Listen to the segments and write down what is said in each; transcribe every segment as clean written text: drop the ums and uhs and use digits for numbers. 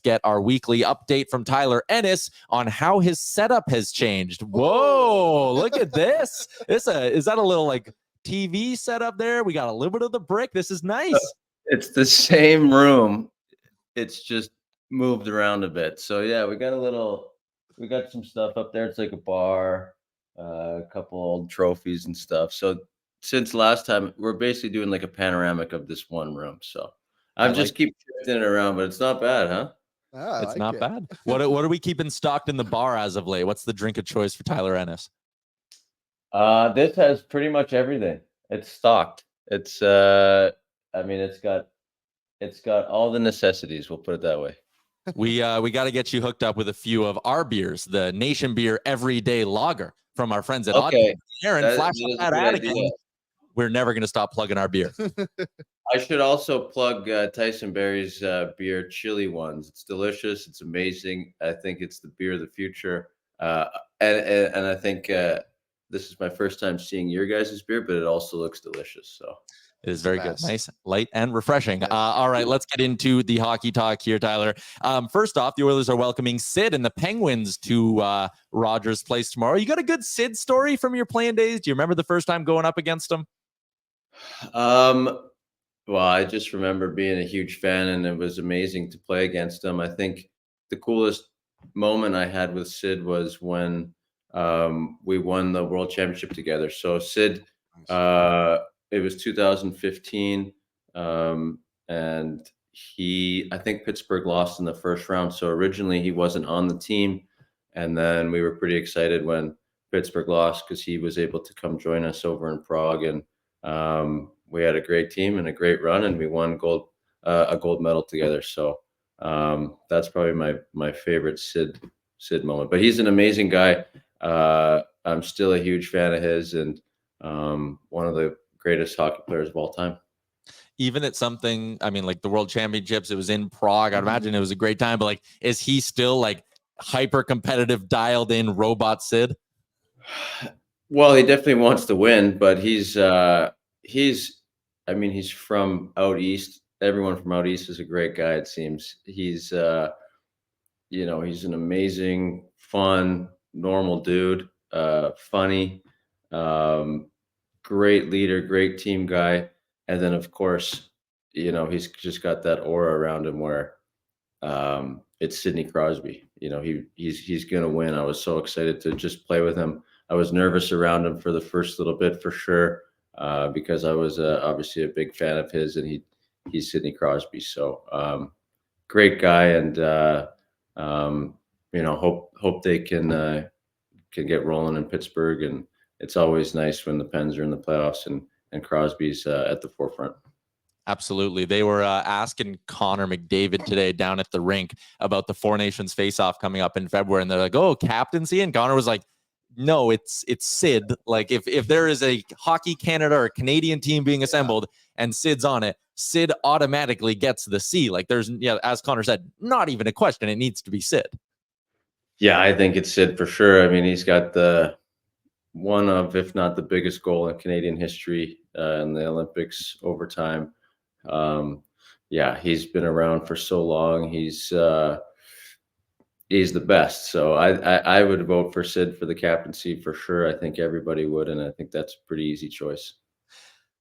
get our weekly update from Tyler Ennis on how his setup has changed. Whoa, look at this. Is that a little like TV setup there? We got a little bit of the brick. This is nice. It's the same room. It's just moved around a bit. So yeah, we got some stuff up there. It's like a bar, a couple old trophies and stuff. So since last time, we're basically doing like a panoramic of this one room. So I'm just keep shifting it around, but it's not bad, huh? It's not bad. What are we keeping stocked in the bar as of late? What's the drink of choice for Tyler Ennis? This has pretty much everything. It's stocked. It's it's got all the necessities. We'll put it that way. We got to get you hooked up with a few of our beers, the Nation Beer Everyday Lager from our friends at Okay. Aaron, flash up that ad again. We're never going to stop plugging our beer. I should also plug Tyson Berry's beer, Chili Ones. It's delicious. It's amazing. I think it's the beer of the future. And I think this is my first time seeing your guys' beer, but it also looks delicious. So it is very good. Nice, light, and refreshing. All right, let's get into the hockey talk here, Tyler. First off, the Oilers are welcoming Sid and the Penguins to Rogers Place tomorrow. You got a good Sid story from your playing days? Do you remember the first time going up against him? Well, I just remember being a huge fan, and it was amazing to play against him. I think the coolest moment I had with Sid was when we won the World Championship together. So Sid, it was 2015, and I think Pittsburgh lost in the first round. So originally he wasn't on the team, and then we were pretty excited when Pittsburgh lost because he was able to come join us over in Prague, and we had a great team and a great run, and we won a gold medal together. So that's probably my favorite Sid moment. But he's an amazing guy. I'm still a huge fan of his, and one of the greatest hockey players of all time. Even at something, I mean, like the World Championships, it was in Prague. I'd imagine it was a great time, but like, is he still like hyper competitive, dialed in robot Sid? Well, he definitely wants to win, but he's from out east. Everyone from out east is a great guy. It seems he's he's an amazing, fun, normal dude, funny, great leader, great team guy. And then of course, he's just got that aura around him where it's Sidney Crosby. He's going to win. I was so excited to just play with him. I was nervous around him for the first little bit for sure, because I was obviously a big fan of his, and he's Sidney Crosby. So great guy, and hope they can get rolling in Pittsburgh. And it's always nice when the Pens are in the playoffs and Crosby's at the forefront. Absolutely. They were asking Connor McDavid today down at the rink about the Four Nations face-off coming up in February, and they're like, "Oh, captaincy," and Connor was like, "No, it's Sid. Like if there is a Hockey Canada or Canadian team being assembled and Sid's on it, Sid automatically gets the C. Like there's, as Connor said, not even a question. It needs to be Sid." Yeah, I think it's Sid for sure. I mean, he's got one of, if not the biggest goal in Canadian history in the Olympics overtime. He's been around for so long. He's the best. So I would vote for Sid for the captaincy for sure. I think everybody would, and I think that's a pretty easy choice.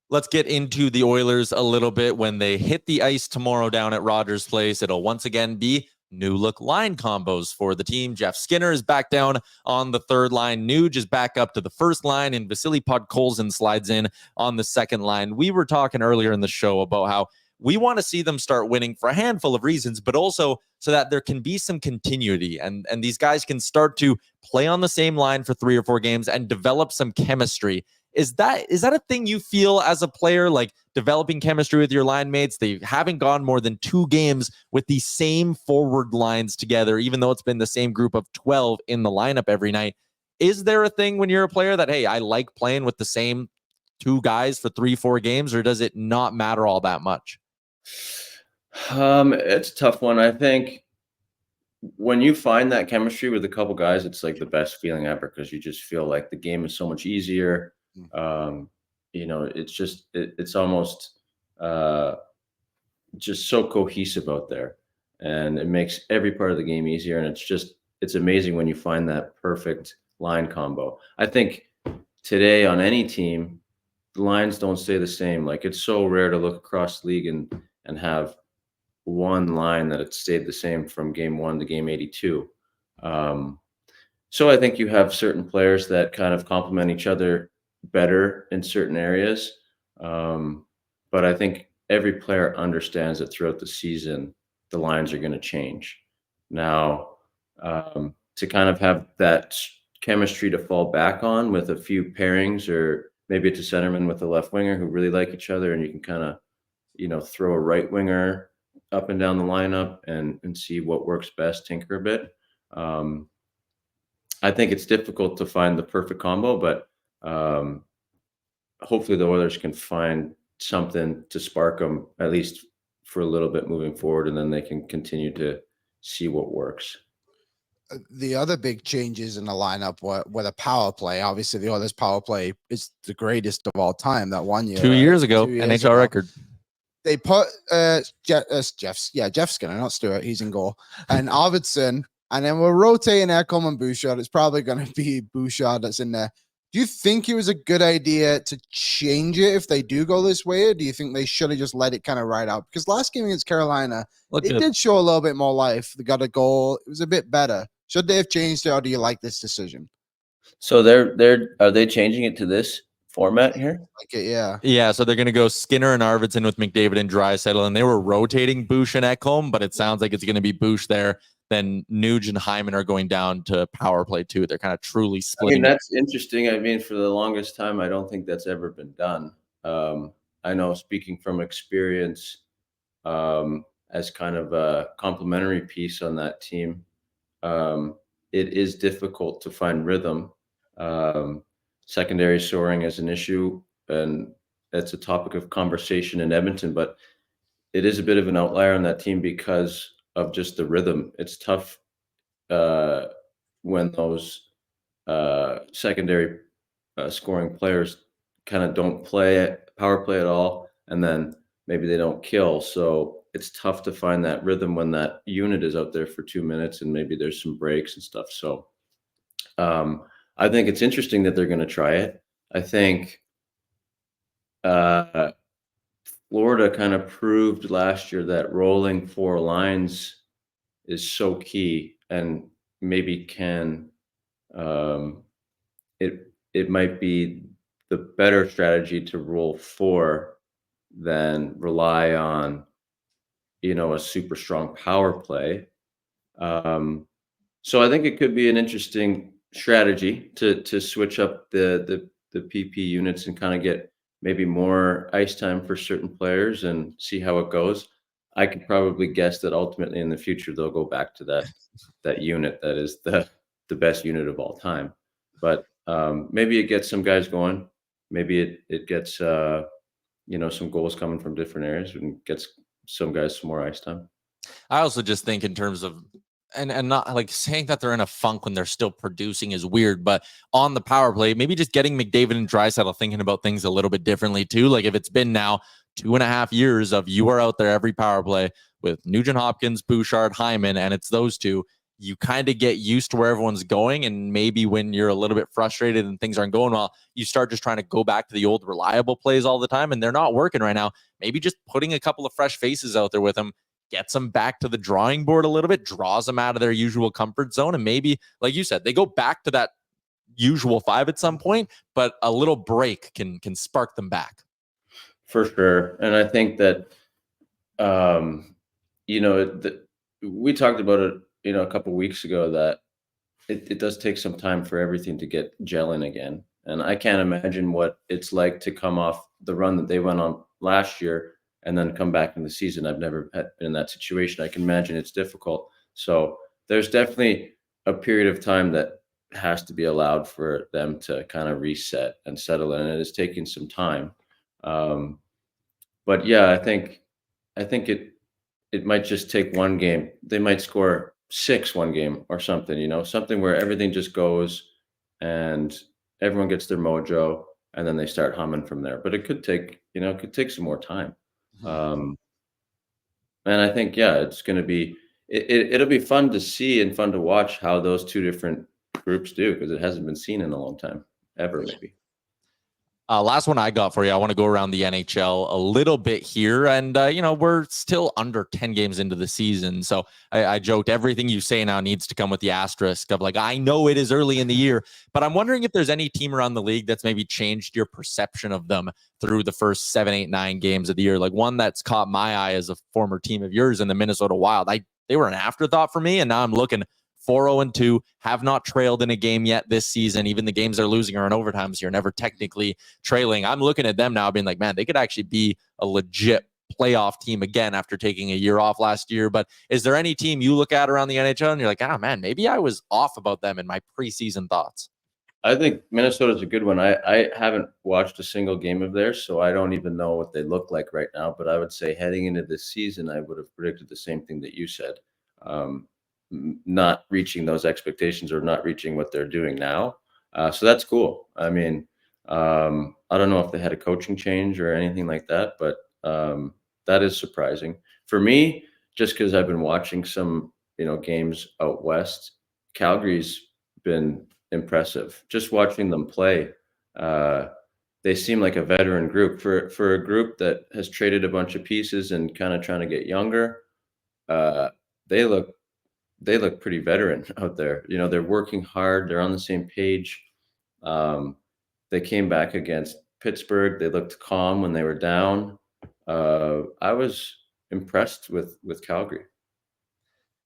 Let's get into the Oilers a little bit. When they hit the ice tomorrow down at Rogers Place, it'll once again be new look line combos for the team. Jeff Skinner is back down on the third line. Nuge is back up to the first line, and Vasily Podkolzin slides in on the second line. We were talking earlier in the show about how we want to see them start winning for a handful of reasons, but also so that there can be some continuity and these guys can start to play on the same line for 3 or 4 games and develop some chemistry. Is that a thing you feel as a player, like developing chemistry with your line mates? They haven't gone more than 2 games with the same forward lines together, even though it's been the same group of 12 in the lineup every night. Is there a thing when you're a player that, hey, I like playing with the same 2 guys for 3-4 games, or does it not matter all that much? It's a tough one. I think when you find that chemistry with a couple guys, it's like the best feeling ever, because you just feel like the game is so much easier. It's almost just so cohesive out there. and it makes every part of the game easier. And it's amazing when you find that perfect line combo. I think today on any team, the lines don't stay the same. Like, it's so rare to look across the league and have one line that it stayed the same from game 1 to game 82. So I think you have certain players that kind of complement each other better in certain areas. But I think every player understands that throughout the season, the lines are going to change. Now, to kind of have that chemistry to fall back on with a few pairings, or maybe it's a centerman with a left winger who really like each other, and you can kind of, throw a right winger up and down the lineup and see what works best, tinker a bit. I think it's difficult to find the perfect combo, but hopefully the Oilers can find something to spark them, at least for a little bit moving forward, and then they can continue to see what works. The other big changes in the lineup were the power play. Obviously, the Oilers' power play is the greatest of all time. That 1 year, 2 years ago, NHL record. They put Jeff Skinner, not Stewart. He's in goal, and Arvidsson, and then we're rotating Ekholm and Bouchard. It's probably going to be Bouchard that's in there. Do you think it was a good idea to change it if they do go this way, or do you think they should have just let it kind of ride out? Because last game against Carolina, did show a little bit more life. They got a goal. It was a bit better. Should they have changed it, or do you like this decision? So are they changing it to this format here? Like it, yeah. Yeah, so they're going to go Skinner and Arvidsson with McDavid and Draisaitl, and they were rotating Bouch and Ekholm, but it sounds like it's going to be Bouch there. Then Nuge and Hyman are going down to power play too. They're kind of truly splitting. That's interesting. For the longest time, I don't think that's ever been done. I know, speaking from experience, as kind of a complementary piece on that team, it is difficult to find rhythm. Secondary scoring is an issue, and that's a topic of conversation in Edmonton, but it is a bit of an outlier on that team because of just the rhythm. It's tough when those secondary scoring players kind of don't play power play at all, and then maybe they don't kill. So it's tough to find that rhythm when that unit is out there for 2 minutes and maybe there's some breaks and stuff. So I think it's interesting that they're going to try it. I think Florida kind of proved last year that rolling 4 lines is so key, and maybe it might be the better strategy to roll 4 than rely on, a super strong power play. So I think it could be an interesting strategy to switch up the PP units and kind of get maybe more ice time for certain players and see how it goes. I could probably guess that ultimately in the future they'll go back to that unit that is the best unit of all time. But maybe it gets some guys going. Maybe it gets some goals coming from different areas and gets some guys some more ice time. I also just think in terms of and not like saying that they're in a funk when they're still producing is weird, but on the power play, maybe just getting McDavid and Draisaitl thinking about things a little bit differently too. Like if it's been now 2.5 years of you are out there every power play with Nugent Hopkins, Bouchard, Hyman, and it's those two, you kind of get used to where everyone's going. And maybe when you're a little bit frustrated and things aren't going well, you start just trying to go back to the old reliable plays all the time, and they're not working right now. Maybe just putting a couple of fresh faces out there with them gets them back to the drawing board a little bit, draws them out of their usual comfort zone. And maybe, like you said, they go back to that usual 5 at some point, but a little break can spark them back. For sure. And I think that, we talked about it, a couple of weeks ago, that it does take some time for everything to get gelling again. And I can't imagine what it's like to come off the run that they went on last year and then come back in the season. I've never been in that situation. I can imagine it's difficult. So there's definitely a period of time that has to be allowed for them to kind of reset and settle in. And it is taking some time. But yeah, I think it might just take one game. They might score 6 one game or something, something where everything just goes and everyone gets their mojo and then they start humming from there. But it could take some more time. And I think, it's going to be it'll be fun to see and fun to watch how those two different groups do, because it hasn't been seen in a long time, ever maybe. Last one I got for you. I want to go around the NHL a little bit here. And, we're still under 10 games into the season. So I joked everything you say now needs to come with the asterisk of like, I know it is early in the year, but I'm wondering if there's any team around the league that's maybe changed your perception of them through the first 7, 8, 9 games of the year. Like one that's caught my eye as a former team of yours in the Minnesota Wild. They were an afterthought for me. And now I'm looking 4-0-2, have not trailed in a game yet this season. Even the games they're losing are in overtime, so you're never technically trailing. I'm looking at them now being like, man, they could actually be a legit playoff team again after taking a year off last year. But is there any team you look at around the NHL and you're like, man, maybe I was off about them in my preseason thoughts? I think Minnesota's a good one. I haven't watched a single game of theirs, so I don't even know what they look like right now. But I would say heading into this season, I would have predicted the same thing that you said. Not reaching those expectations or not reaching what they're doing now. So that's cool. I mean, I don't know if they had a coaching change or anything like that, but that is surprising for me, just because I've been watching some, games out west. Calgary's been impressive. Just watching them play, they seem like a veteran group for a group that has traded a bunch of pieces and kind of trying to get younger. They look pretty veteran out there. They're working hard. They're on the same page. They came back against Pittsburgh. They looked calm when they were down. I was impressed with Calgary.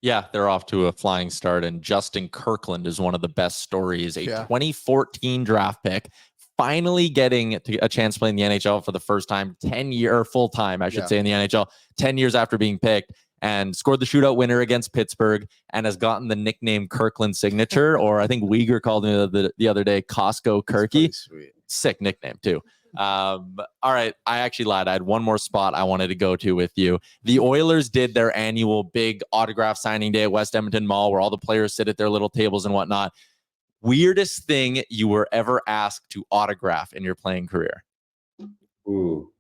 Yeah, they're off to a flying start. And Justin Kirkland is one of the best stories. A 2014 draft pick, finally getting a chance to play in the NHL for the first time, 10-year full time, I should say, in the NHL, 10 years after being picked. And scored the shootout winner against Pittsburgh and has gotten the nickname Kirkland signature, or I think Uyghur called him the other day, Costco Kirky. Sick nickname too. All right. I actually lied. I had one more spot I wanted to go to with you. The Oilers did their annual big autograph signing day at West Edmonton Mall where all the players sit at their little tables and whatnot. Weirdest thing you were ever asked to autograph in your playing career? Ooh.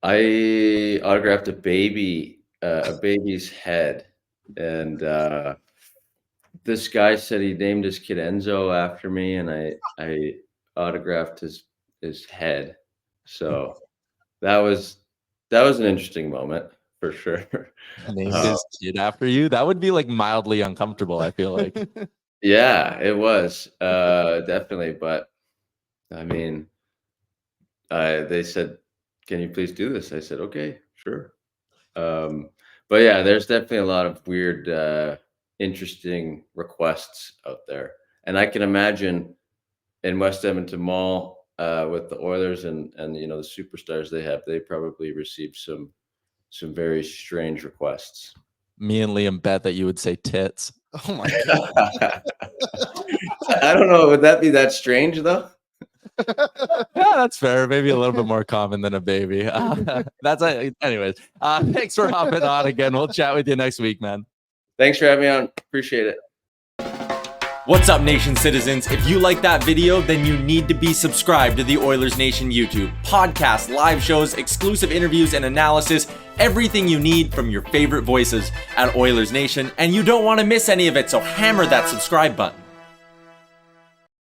I autographed a baby's head, and this guy said he named his kid Enzo after me, and I autographed his head. So that was an interesting moment for sure. Named his kid after you? That would be like mildly uncomfortable, I feel like. Yeah, it was definitely. But I mean, they said, "Can you please do this?" I said, "Okay, sure." But yeah, there's definitely a lot of weird, interesting requests out there. And I can imagine in West Edmonton Mall with the Oilers and the superstars they probably received some very strange requests. Me and Liam bet that you would say tits. Oh my God. I don't know. Would that be that strange though? Yeah, that's fair. Maybe a little bit more common than a baby. Anyways. Thanks for hopping on again. We'll chat with you next week, man. Thanks for having me on. Appreciate it. What's up, Nation citizens? If you like that video, then you need to be subscribed to the Oilers Nation YouTube. Podcasts, live shows, exclusive interviews, and analysis. Everything you need from your favorite voices at Oilers Nation. And you don't want to miss any of it, so hammer that subscribe button.